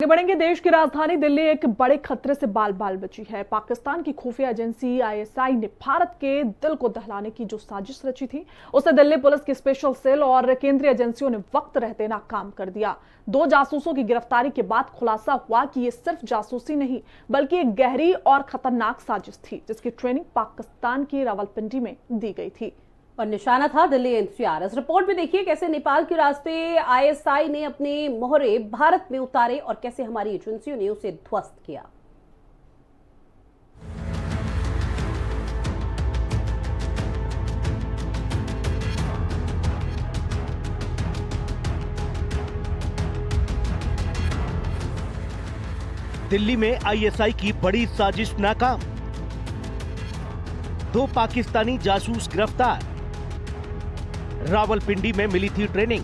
बढ़ेंगे। देश की राजधानी दिल्ली एक बड़े खतरे से बाल बाल बची है। पाकिस्तान की खुफिया एजेंसी आईएसआई ने भारत के दिल को दहलाने की जो साजिश रची थी, उसे दिल्ली पुलिस की स्पेशल सेल और केंद्रीय एजेंसियों ने वक्त रहते नाकाम कर दिया। 2 जासूसों की गिरफ्तारी के बाद खुलासा हुआ कि ये सिर्फ जासूसी नहीं, बल्कि एक गहरी और खतरनाक साजिश थी, जिसकी ट्रेनिंग पाकिस्तान की रावलपिंडी में दी गई थी और निशाना था दिल्ली एनसीआर। इस रिपोर्ट में देखिए कैसे नेपाल के रास्ते आईएसआई ने अपने मोहरे भारत में उतारे और कैसे हमारी एजेंसियों ने उसे ध्वस्त किया। दिल्ली में आईएसआई की बड़ी साजिश नाकाम, 2 पाकिस्तानी जासूस गिरफ्तार, रावलपिंडी में मिली थी ट्रेनिंग।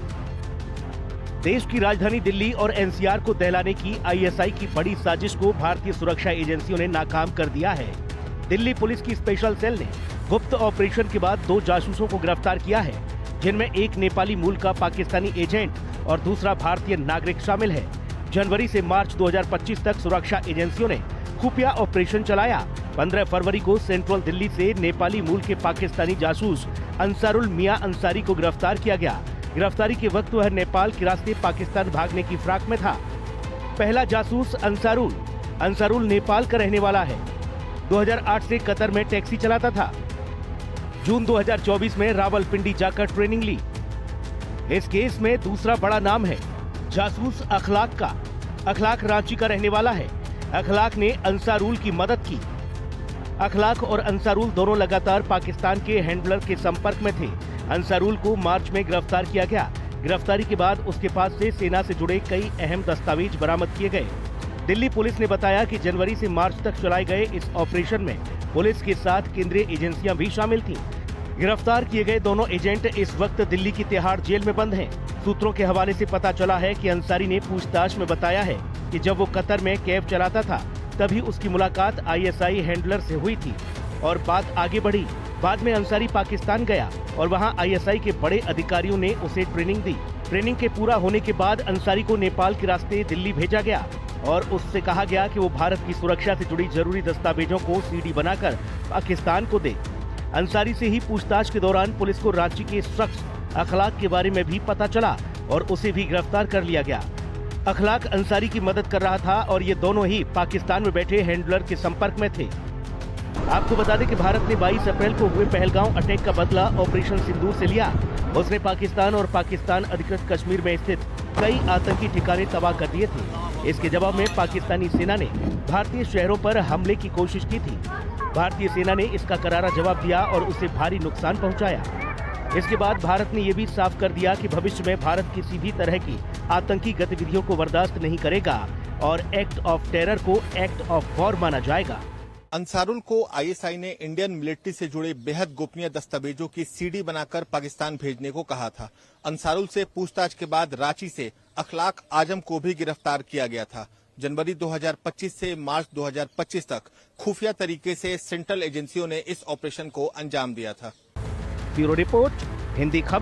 देश की राजधानी दिल्ली और एनसीआर को दहलाने की आईएसआई की बड़ी साजिश को भारतीय सुरक्षा एजेंसियों ने नाकाम कर दिया है। दिल्ली पुलिस की स्पेशल सेल ने गुप्त ऑपरेशन के बाद 2 जासूसों को गिरफ्तार किया है, जिनमें एक नेपाली मूल का पाकिस्तानी एजेंट और दूसरा भारतीय नागरिक शामिल है। जनवरी से मार्च 2025 तक सुरक्षा एजेंसियों ने खुफिया ऑपरेशन चलाया। 15 फरवरी को सेंट्रल दिल्ली से नेपाली मूल के पाकिस्तानी जासूस अंसारुल मियां अंसारी को गिरफ्तार किया गया। गिरफ्तारी के वक्त वह नेपाल के रास्ते पाकिस्तान भागने की फिराक में था। पहला जासूस अंसारुल नेपाल का रहने वाला है। 2008 से कतर में टैक्सी चलाता था। जून 2024 में रावलपिंडी जाकर ट्रेनिंग ली। इस केस में दूसरा बड़ा नाम है जासूस अखलाक का। अखलाक रांची का रहने वाला है। अखलाक ने अंसारुल की मदद की। अखलाक और अंसारुल दोनों लगातार पाकिस्तान के हैंडलर के संपर्क में थे। अंसारुल को मार्च में गिरफ्तार किया गया। गिरफ्तारी के बाद उसके पास से सेना से जुड़े कई अहम दस्तावेज बरामद किए गए। दिल्ली पुलिस ने बताया कि जनवरी से मार्च तक चलाए गए इस ऑपरेशन में पुलिस के साथ केंद्रीय एजेंसियां भी शामिल थीं। गिरफ्तार किए गए दोनों एजेंट इस वक्त दिल्ली की तिहाड़ जेल में बंद हैं। सूत्रों के हवाले से पता चला है कि अंसारी ने पूछताछ में बताया है कि जब वो कतर में कैब चलाता था, तभी उसकी मुलाकात आईएसआई हैंडलर से हुई थी और बात आगे बढ़ी। बाद में अंसारी पाकिस्तान गया और वहां आईएसआई के बड़े अधिकारियों ने उसे ट्रेनिंग दी। ट्रेनिंग के पूरा होने के बाद अंसारी को नेपाल के रास्ते दिल्ली भेजा गया और उससे कहा गया कि वो भारत की सुरक्षा से जुड़ी जरूरी दस्तावेजों को सीडी बनाकर पाकिस्तान को दे। अंसारी से ही पूछताछ के दौरान पुलिस को रांची के शख्स अखलाक के बारे में भी पता चला और उसे भी गिरफ्तार कर लिया गया। अखलाक अंसारी की मदद कर रहा था और ये दोनों ही पाकिस्तान में बैठे हैंडलर के संपर्क में थे। आपको बता दें कि भारत ने 22 अप्रैल को हुए पहलगांव अटैक का बदला ऑपरेशन सिंदूर से लिया। उसने पाकिस्तान और पाकिस्तान अधिकृत कश्मीर में स्थित कई आतंकी ठिकाने तबाह कर दिए थे। इसके जवाब में पाकिस्तानी सेना ने भारतीय शहरों पर हमले की कोशिश की थी। भारतीय सेना ने इसका करारा जवाब दिया और उसे भारी नुकसान पहुंचाया। इसके बाद भारत ने यह भी साफ कर दिया कि भविष्य में भारत किसी भी तरह की आतंकी गतिविधियों को बर्दाश्त नहीं करेगा और एक्ट ऑफ टेरर को एक्ट ऑफ वॉर माना जाएगा। अंसारुल को आईएसआई ने इंडियन मिलिट्री से जुड़े बेहद गोपनीय दस्तावेजों की सीडी बनाकर पाकिस्तान भेजने को कहा था। अंसारुल से पूछताछ के बाद रांची से अखलाक आजम को भी गिरफ्तार किया गया था। जनवरी 2025 से मार्च 2025 तक खुफिया तरीके से सेंट्रल एजेंसियों ने इस ऑपरेशन को अंजाम दिया था। ब्यूरो रिपोर्ट, हिंदी खबर।